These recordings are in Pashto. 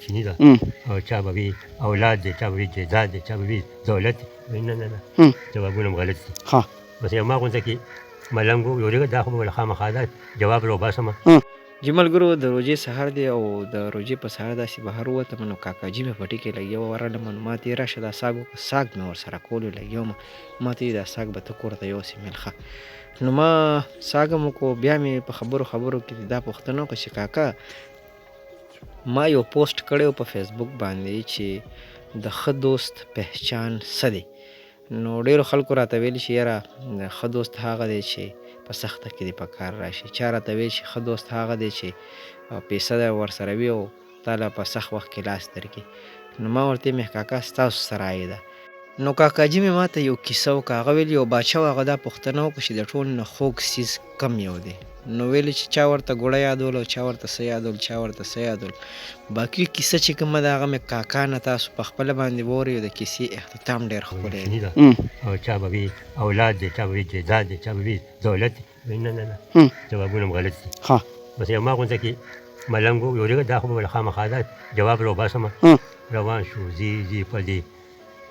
چیني ده او چا به وي اولاد دی چا به وي جایداد دی چا به وي دولت دی نه نه نه جوابونه هم غلط دي بس یو ما غونځه کې ملنګ و یورېږه دا خو به خامخا دا جواب راوباسمه جی ملګرو د روژې سهار دی او د روژې په سهار داسې بهر ووتم نو کاکاجي مې په ټي کې لګیا وه ورغلم نو ما ته یې راشه دا ساګ وکړه ساګ مې ورسره کولو لګیا وم ما ته دا ساګ به ته کور ته یوسې ملخه نو ما ساګ هم وکړو بیا مې په خبرو کې دا پوښتنه وکړه چې کاکا ما یو پوسټ کړی په فیسبوک باندې چې د ښه دوست پهچان څه دی نو ډېرو خلکو راته ویلي چې یاره ښه دوست هغه دی چې په سخته کې دې په کار راشي چا راته ویل چې ښه دوست هغه دی چې پیسه دی ورسره وي او تا له په سخت وخت کې لاس درکړي نو ما ورته ویل کاکا ستاسو څه رایه ده نو کاکاجي مې ما ته یو کیسه وکړه هغه ویل یو باچا و هغه دا پوښتنه وکړه چې د ټول نه خوږ څیز کم یو دی نو ویلې چې چا ورته ګوړه یادول او چا ورته څه یادول چا ورته څه یادول باقي کیسه چې کومه ده هغه مې کاکا نه تاسو په خپله باندې واورئ د کیسې اختتام ډېر ښکلی دی او چا به وي اولاد دی چا به وي جایداد دی چا به وي دولت دی نه نه نه جوابونه هم غلط دي بس یو ما غونځه کې ملنګ و یورېږه دا خو به خامخا دا جواب راوباسمه روان شو ځي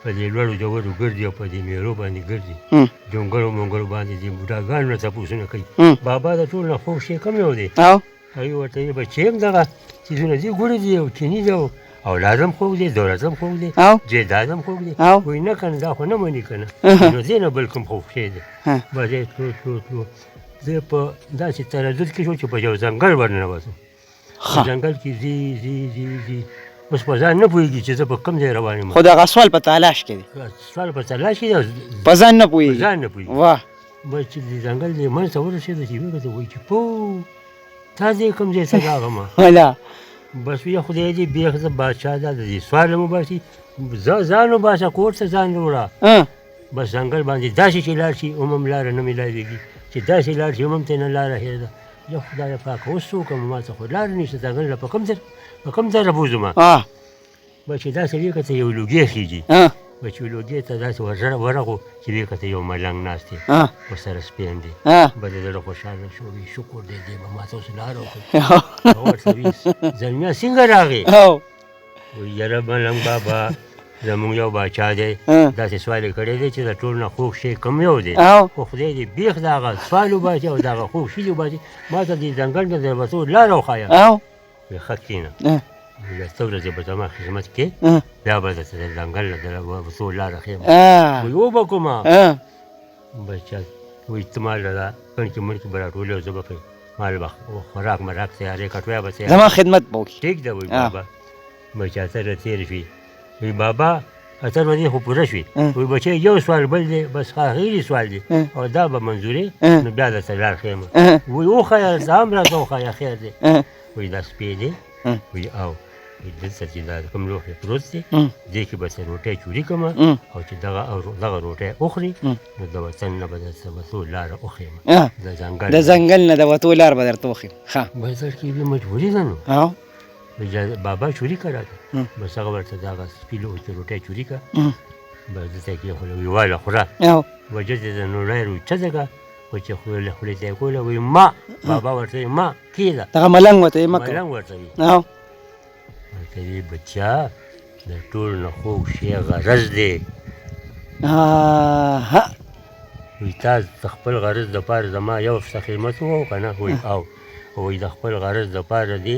په دې لوړو جوړو ګرځي او په دې میرو باندې ګرځي جونګړو مونګړو باندې دې بوډاګانو نه تپوسونه کوي بابا د ټول نه خوږ شی کوم یو دی هغوی ورته ویل بچې هم دغه څیزونه دي ګوړې دي او چیني دی او اولاد هم خوږ دی دولت هم خوږ دی جایداد هم خوږ دی وایي نه که نه دا خو نه مني که نه نو دې نه بل کوم خوږ شی دی بس یې تلو زه په داسې تردد کې شوم چې په یو ځنګل ورننوتم په ځنګل کې ځي اوس په ځان نه پوهېږي چې زه په کوم ځای روان یم خو دغه سوال په تلاش کې دی سوال په تلاش کې دی په ځان نه پوهېږي ځان نه پوهېږي واه بس چې د ځنګل دې منځ ته ورسېده چې ویې کتل وایي چې پوه تا دې کوم ځای ته راغلمه بس ویې خدای دې بېخ زه بادشاه دا د دې سوال هم وباسي ځان وباسه کور ته ځان وړه بس ځنګل باندې داسې چې لاړ شي هم لاره نه میلاوېږي چې داسې لاړ شي هم ته نه لاره هېره ده یا خدایه پاکه اوس څه وکړم ما ته خو لاره نشته ځنګل له په کوم ځای رابوځم بس چې داسې ویې کته یو لوګی خېږي بس چې لوګي ته داسې ورغو چې ویې کته یو ملنګ ناست دی ورسره سپین دی به د زړه خوشحاله شو وي شکر دی دی به ما ته اوس لاره وکړي هغه ورته وي زلمیا څنګه راغې وایي یاره ملنګ بابا زمونږ یو باچا دی داسې سوال یې کړی دی چې د ټول نه خوږ شی کوم یو دی خو خدای دې بېخ د هغه سوال وباسي او د هغه خوږ شي وباسي ما ته دې ځنګل نه د وتو لاره وښایه وایي ښه کښېنه وایي څه ورځې به زما خدمت کې بیا به درته د ځنګل نه د وتو لاره ښیم وایي وبه کومه بس چا وایي ته ما له کڼکې مڼکې به راټولې او زه به پرې ما به خوراک مراک تیارې کټویا به تیار زما خدمت به وکړي ټیک ده وایي بابا بس چې اتره تېر شوي وی بابا اتر ودې خو پوره شوې وایي بچی یو سوال بل دی بس غیري سوال دی او دا به منظورې نو بیا درته لار ښیمه وایي وښیه دا هم راته وښیه خیر دی وایي دا سپی دی وایي او دلته چې دا کوم لوښی پروت دی دې کې به څه روټۍ چوري کړمه او چې دغه روټۍ وخوري نو د وطن نه به درته وتو لاره وښیمه د ځنګل نه د وتو لار به درته وښیم بس در کې بیا مجبوري ده نو بابا چوری کړه بس هغه ورته دغه سپي روټۍ چوري کړه بس دلته کې یې خوله ویې واله خوره وجه دې د نوړی روچته کړه خو چې خولې ته یې کوله وایي ما بابا ورته وایي ما کېده دغه ملنګ ورته وایي ملنګ ورته وایي ورته وایي بچیا د ټول نه خوږ شی غرض دی وایي تا د خپل غرض دپاره زما یو شته خدمت وکړو که نه وایي او وایي د خپل غرض دپاره دی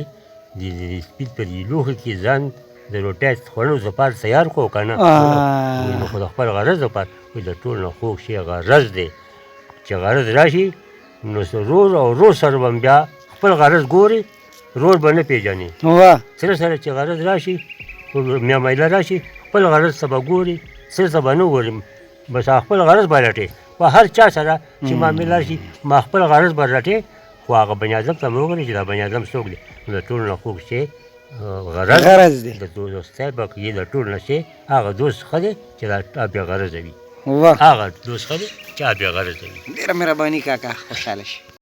د سپي په دې لوښي کې ځان د روټۍ خوړلو دپاره تیار کړو که نه وایي نو خو د خپل غرض دپاره وایي د ټول نه خوږ شی غرض دی چې غرض راشي نو رور او رور سره به بیا خپل غرض ګوري رور به نه پېژني سره سره چې غرض راشي میمیله راشي خپل غرض ته به ګوري سره ته به نه ګوري بس خپل غرض به لټې په هر چا سره چې معامله راشي ما خپل غرض به لټې خو هغه بني ادم ته مې وګورې چې دا بني ادم څوک دی نو د ټول نه خوږ شی غرض دی د دوستۍ به کې د ټول نه شی هغه دوست ښه دی چې دا بې غرضه وي هغه دوست ښه دی چې بې غرضه وي ډېره مهرباني کاکا خوشحاله شي